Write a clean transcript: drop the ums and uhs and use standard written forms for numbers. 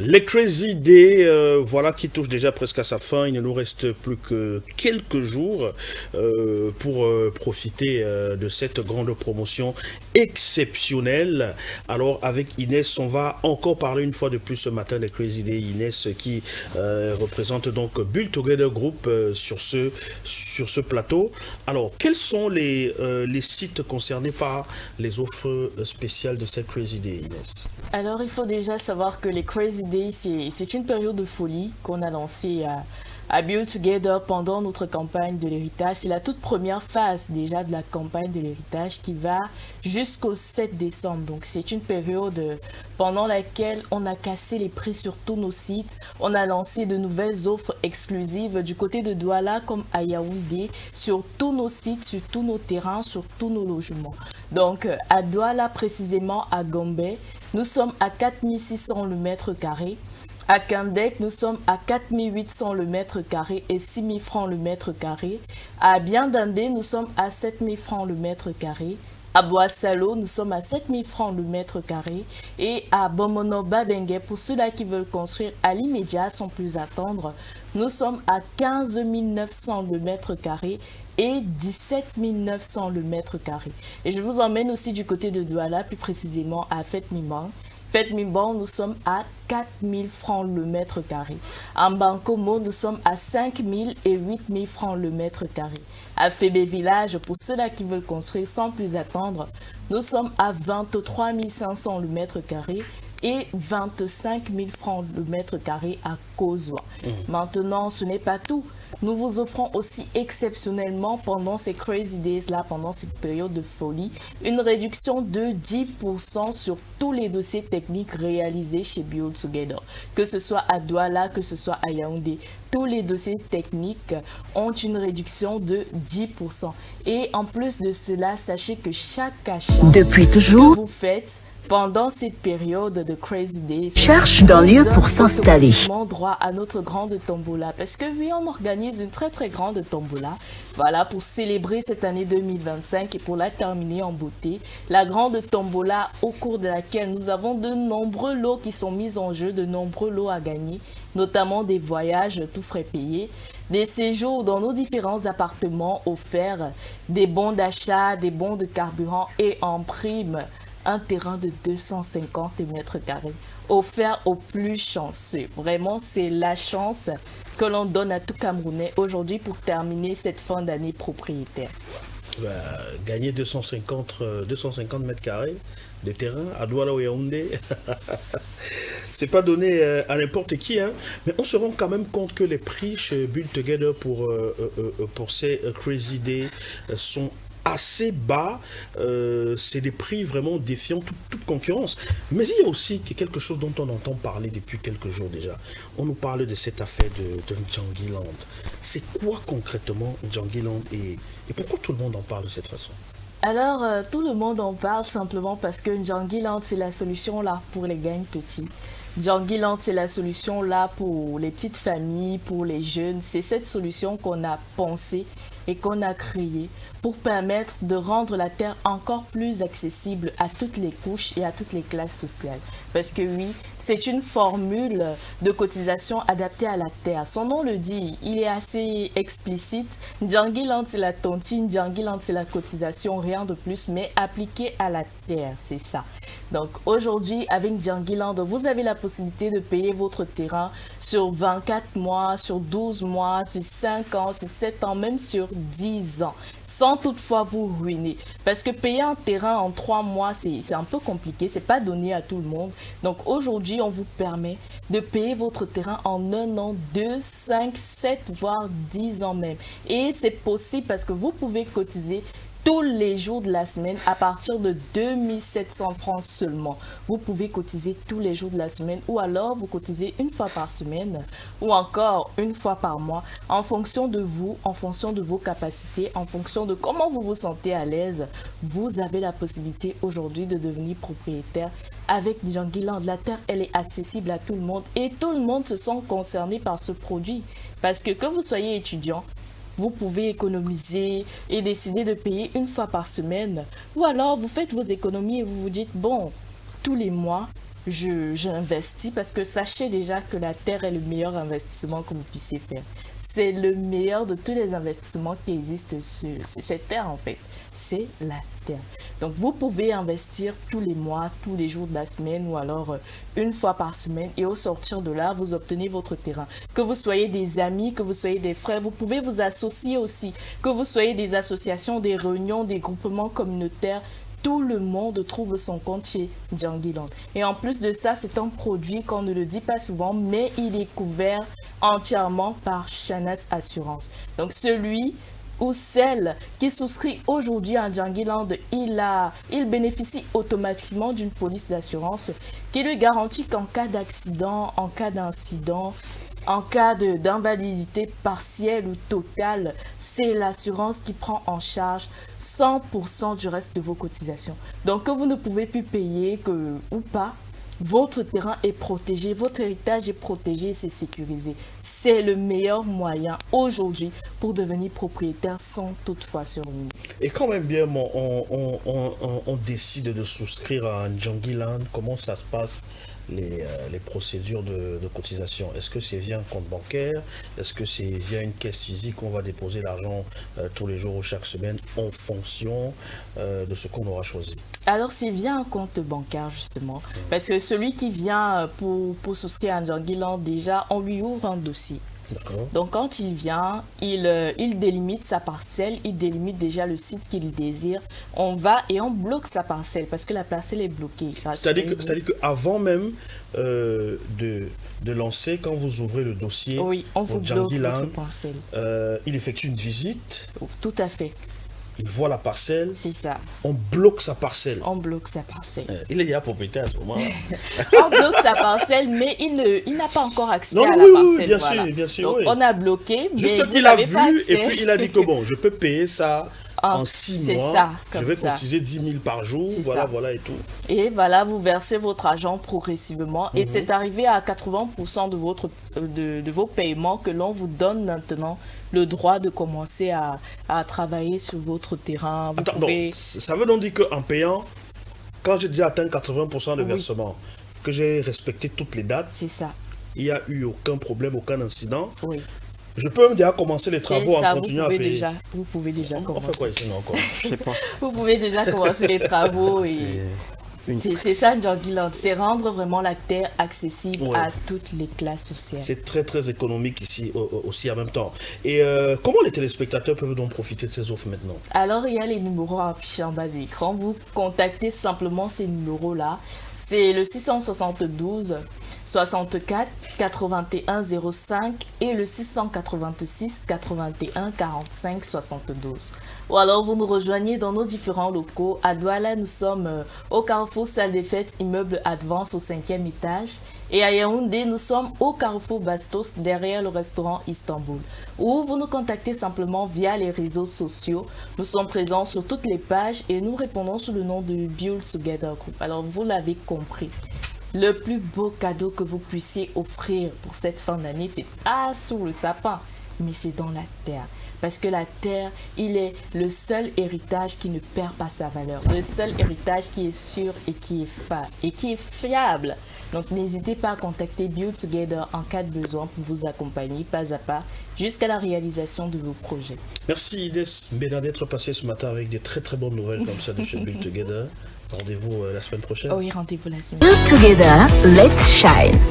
Les Crazy Day, voilà qui touche déjà presque à sa fin. Il ne nous reste plus que quelques jours pour profiter de cette grande promotion exceptionnelle. Alors avec Inès, on va encore parler une fois de plus ce matin des Crazy Day. Inès qui représente donc Build Together Group sur ce plateau. Alors quels sont les sites concernés par les offres spéciales de cette Crazy Day, Inès? Alors, il faut déjà savoir que les Crazy Days, c'est une période de folie qu'on a lancée à Build Together pendant notre campagne de l'héritage. C'est la toute première phase déjà de la campagne de l'héritage qui va jusqu'au 7 décembre. Donc, c'est une période pendant laquelle on a cassé les prix sur tous nos sites. On a lancé de nouvelles offres exclusives du côté de Douala comme à Yaoundé, sur tous nos sites, sur tous nos terrains, sur tous nos logements. Donc, à Douala, précisément à Gombe, nous sommes à 4600 le mètre carré. À Kandek, nous sommes à 4800 le mètre carré et 6000 francs le mètre carré. À Biandandé, nous sommes à 7000 francs le mètre carré. À Boissalo, nous sommes à 7000 francs le mètre carré. Et à Bomono Babengue, pour ceux-là qui veulent construire à l'immédiat sans plus attendre, nous sommes à 15 900 le mètre carré et 17 900 le mètre carré. Et je vous emmène aussi du côté de Douala, plus précisément à Fête-Mimban. Fête-Mimban, nous sommes à 4 000 francs le mètre carré. En Bankomo, nous sommes à 5 000 et 8 000 francs le mètre carré. À Fébé Village, pour ceux-là qui veulent construire sans plus attendre, nous sommes à 23 500 le mètre carré et 25 000 francs le mètre carré à Kozwa. Maintenant, ce n'est pas tout. Nous vous offrons aussi exceptionnellement pendant ces Crazy Days-là, pendant cette période de folie, une réduction de 10% sur tous les dossiers techniques réalisés chez Build Together. Que ce soit à Douala, que ce soit à Yaoundé, tous les dossiers techniques ont une réduction de 10%. Et en plus de cela, sachez que chaque achat Depuis toujours, que vous faites pendant cette période de Crazy Days, cherche d'un lieu pour s'installer. automatiquement droit à notre grande tombola. Parce que oui, on organise une très très grande tombola. Voilà, pour célébrer cette année 2025 et pour la terminer en beauté. La grande tombola au cours de laquelle nous avons de nombreux lots qui sont mis en jeu, de nombreux lots à gagner, notamment des voyages tout frais payés, des séjours dans nos différents appartements offerts, des bons d'achat, des bons de carburant et en prime, un terrain de 250 mètres carrés offert aux plus chanceux. Vraiment, c'est la chance que l'on donne à tout Camerounais aujourd'hui pour terminer cette fin d'année propriétaire. Bah, gagner 250 mètres carrés de terrain à Douala ou Yaoundé, c'est pas donné à n'importe qui, hein. Mais on se rend quand même compte que les prix chez Build Together pour ces Crazy Day sont assez bas. C'est des prix vraiment défiant toute concurrence. Mais il y a aussi quelque chose dont on entend parler depuis quelques jours déjà. On nous parle de cette affaire de Ndjanguiland. C'est quoi concrètement Ndjanguiland et pourquoi tout le monde en parle de cette façon? Alors, tout le monde en parle simplement parce que Ndjanguiland, c'est la solution là pour les gangs petits. Ndjanguiland, c'est la solution là pour les petites familles, pour les jeunes. C'est cette solution qu'on a pensée et qu'on a créée pour permettre de rendre la terre encore plus accessible à toutes les couches et à toutes les classes sociales. Parce que oui, c'est une formule de cotisation adaptée à la terre. Son nom le dit, il est assez explicite. Ndjanguiland, c'est la tontine, Ndjanguiland, c'est la cotisation, rien de plus, mais appliquée à la terre, c'est ça. Donc aujourd'hui, avec Ndjanguiland, vous avez la possibilité de payer votre terrain sur 24 mois, sur 12 mois, sur 5 ans, sur 7 ans, même sur 10 ans, sans toutefois vous ruiner. Parce que payer un terrain en 3 mois, c'est un peu compliqué, c'est pas donné à tout le monde. Donc aujourd'hui, on vous permet de payer votre terrain en 1 an, 2, 5, 7, voire 10 ans même. Et c'est possible parce que vous pouvez cotiser tous les jours de la semaine à partir de 2700 francs seulement. Vous pouvez cotiser tous les jours de la semaine ou alors vous cotisez une fois par semaine ou encore une fois par mois en fonction de vous, en fonction de vos capacités, en fonction de comment vous vous sentez à l'aise. Vous avez la possibilité aujourd'hui de devenir propriétaire avec Ndjanguiland. La terre, elle est accessible à tout le monde et tout le monde se sent concerné par ce produit. Parce que vous soyez étudiant, vous pouvez économiser et décider de payer une fois par semaine. Ou alors, vous faites vos économies et vous vous dites, bon, tous les mois, j'investis parce que sachez déjà que la terre est le meilleur investissement que vous puissiez faire. C'est le meilleur de tous les investissements qui existent sur cette terre en fait. C'est la terre. Donc vous pouvez investir tous les mois, tous les jours de la semaine ou alors une fois par semaine et au sortir de là, vous obtenez votre terrain. Que vous soyez des amis, que vous soyez des frères, vous pouvez vous associer aussi. Que vous soyez des associations, des réunions, des groupements communautaires, tout le monde trouve son compte chez Djangiland. Et en plus de ça, c'est un produit qu'on ne le dit pas souvent, mais il est couvert entièrement par Shanas Assurance. Donc celui ou celle qui souscrit aujourd'hui à Djangiland, il bénéficie automatiquement d'une police d'assurance qui lui garantit qu'en cas d'accident, en cas d'incident, en cas d'invalidité partielle ou totale, c'est l'assurance qui prend en charge 100% du reste de vos cotisations. Donc que vous ne pouvez plus payer ou pas, votre terrain est protégé, votre héritage est protégé, c'est sécurisé. C'est le meilleur moyen aujourd'hui pour devenir propriétaire sans toutefois survenir. Et quand même bien, on décide de souscrire à un Djangiland, comment ça se passe les procédures de cotisation? Est-ce que c'est via un compte bancaire? Est-ce que c'est via une caisse physique où on va déposer l'argent tous les jours ou chaque semaine en fonction de ce qu'on aura choisi? Alors c'est via un compte bancaire justement, parce que celui qui vient pour souscrire à Djangiland, déjà on lui ouvre un dossier. Donc quand il vient, il délimite sa parcelle, il délimite déjà le site qu'il désire. On va et on bloque sa parcelle parce que la parcelle est bloquée. C'est-à-dire qu'avant même de lancer, quand vous ouvrez le dossier, oui, on vous bloque votre parcelle. Il effectue une visite. Tout à fait. Il voit la parcelle. C'est ça. On bloque sa parcelle. On bloque sa parcelle. Il est déjà propriétaire à ce moment-là. On bloque sa parcelle, mais il n'a pas encore accès à la parcelle. Oui, bien voilà. sûr, bien sûr. Donc oui. on a bloqué, mais juste qu'il a vu et puis il a dit que bon, je peux payer ça en 6 mois. Ça, je vais cotiser 10 000 par jour. Voilà et tout. Et voilà, vous versez votre argent progressivement. Et c'est arrivé à 80% de vos paiements que l'on vous donne maintenant le droit de commencer à travailler sur votre terrain. Donc, ça veut donc dire qu'en payant, quand j'ai déjà atteint 80% de versement, que j'ai respecté toutes les dates, c'est ça. Il n'y a eu aucun problème, aucun incident. Oui. Je peux même déjà commencer les travaux en continuant à payer. Vous pouvez déjà commencer. On fait quoi ici encore? Je sais pas. Vous pouvez déjà commencer les travaux. C'est ça Djangiland, c'est rendre vraiment la terre accessible à toutes les classes sociales. C'est très très économique ici aussi en même temps. Et comment les téléspectateurs peuvent donc profiter de ces offres maintenant? Alors il y a les numéros affichés en bas de l'écran. Vous contactez simplement ces numéros-là. C'est le 672 64 81 05 et le 686 81 45 72. Ou alors vous nous rejoignez dans nos différents locaux. À Douala, nous sommes au Carrefour Salle des Fêtes, immeuble Advance au 5e étage. Et à Yaoundé, nous sommes au Carrefour Bastos, derrière le restaurant Istanbul. Ou vous nous contactez simplement via les réseaux sociaux. Nous sommes présents sur toutes les pages et nous répondons sous le nom de Build Together Group. Alors vous l'avez compris. Le plus beau cadeau que vous puissiez offrir pour cette fin d'année, c'est pas sous le sapin, mais c'est dans la terre. Parce que la terre, il est le seul héritage qui ne perd pas sa valeur. Le seul héritage qui est sûr et qui est fiable. Donc n'hésitez pas à contacter Build Together en cas de besoin pour vous accompagner pas à pas jusqu'à la réalisation de vos projets. Merci Idès Mbena d'être passé ce matin avec des très très bonnes nouvelles comme ça de chez Build Together. Rendez-vous la semaine prochaine. Oui, rendez-vous la semaine. Build Together, let's shine.